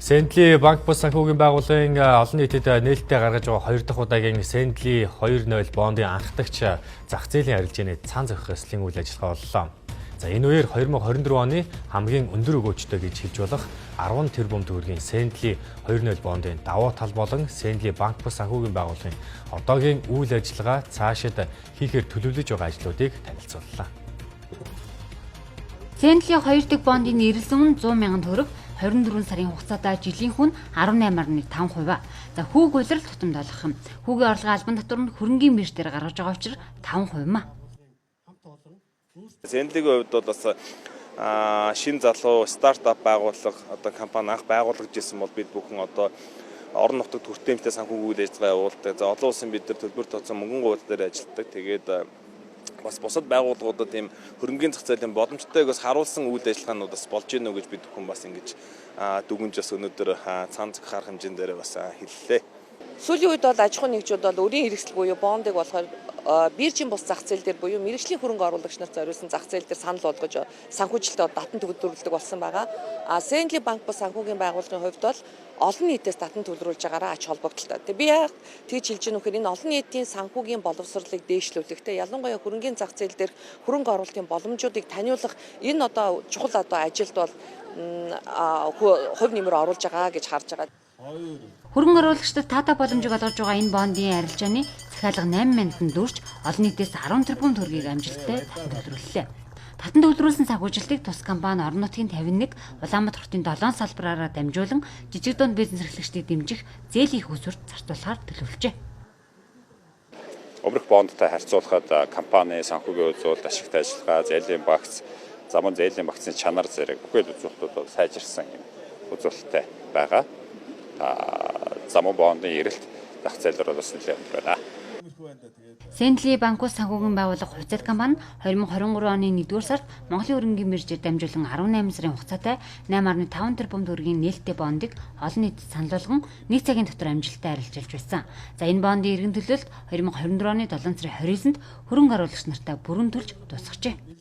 Сэнтли банк бус санхүүгийн байгууллагын олон нийтэд нээлттэй гаргаж байгаа 2 дахь удаагийн Сэнтли 2.0 бондын анхдагч зах зээлийн арилжааны цаан зохих эслийн үйл ажиллагаа боллоо. За энэ үеэр 2024 оны хамгийн өндөр өгөөжтэй гэж хэлж болох 10 тэрбум төгрөгийн Сэнтли 2.0 бондын давуу тал болон Сэнтли банк бус санхүүгийн байгууллагын одоогийн үйл ажиллагаа цаашид хийхээр төлөвлөж байгаа ажлуудыг танилцууллаа. Сэнтли 2 дахь бондын эрэлзэн нь 100 мянган төгрөг 24 сарын хугацаатаа жилийн хүн 18.5%. За хүүг улирал тутамд олох юм. Хүүгийн орлогын албан татвар нь хөрөнгийн бирж дээр гаргаж байгаа учраас 5%. Сэнтлигийн хувьд бол бас шинэ залуу стартап байгууллага одоо компани анх байгуулагдж ирсэн бол бид бүхэн одоо орон нутгад хүртээмжтэй санхүүгийн үйл ажиллагаа явуулдаг. За олон улсын бид нар төлбөр тооцоо мөнгөн гуйл дээр ажилладаг. Тэгээд бас бусад байгууллагуудад ийм хөрөнгийн зах зээлийн боломжтойг бас харуулсан үйл ажиллагаанууд бас болж гинэ үү гэж бид бүхэн бас ингэж дүгнж бас өнөөдөр цаан зах харах хэмжээнд дээр бас хэллээ. Сүүлийн үед бол аж ахуйн нэгжүүд бол өрийн хэрэгсэл буюу бондыг болохоор биржийн бус зах зээл дээр буюу мэргэжлийн хөрөнгө оруулагч нарт зориулсан зах зээл дээр санал болгож санхүүжилтөд татан төвлөрүүлдэг болсон байгаа. Сэнтли банк бус санхүүгийн байгууллагын хувьд бол олон нийтээс татан төлрүүлж байгаараа ач холбогдолтой. Тэгээ би яг тэгж хэлж гэнэ үхээр энэ олон нийтийн санхүүгийн боловсролыг дээшлүүлэхтэй ялангуяа хөрөнгөний зах зээл дээр хөрөнгө оруулалтын боломжуудыг таниулах энэ одоо чухал одоо ажилд бол хувь нэмэр оруулж байгаа гэж харж байгаа. Хөрөнгө оруулагчдад таатай боломжийг олгож байгаа энэ бондын арилжааны захиалга 8 мянган дүрч олон нийтээс 10 тэрбум төгрөгийг амжилттай төлөвлөлөө. Татан төлөвлөрүүлсэн санхүүжилтийг тус компани орон нутгийн 51, Улаанбаатар хотын 7 салбараараа дамжуулан жижиг дунд бизнес эрхлэгчдийг дэмжих зээлийн хөсвөрт зартуулахаар төлөвлөжээ. Өмнөх бондтой харьцуулахад компани санхүүгийн үзүүлэлт, ашигтай ажиллагаа, зээлийн багц, замун зээлийн багцны чанар зэрэг бүхэл үзүүлэлтүүд бол сайжирсан юм үзүүлэлттэй байгаа. Замун бондын эрэлт зах зээлээр бас нэлээд байна. Сэнтли банкус санхүүгийн байгууллага хувьцаат компани 2023 оны 1-р сард Монголын хөрөнгөний биржээр дамжуулан 18 сарын хугацаатай 8.5 тэрбум төгрөгийн нээлттэй бондыг олон нийтэд санал болгон 1 цагийн дотор амжилттай арилжуулж байсан. За энэ бондын эргэн төлөлт 2024 оны 7 сарын 29-нд хөрөнгө оруулагч нартай бүрэн төлж дуусгажээ.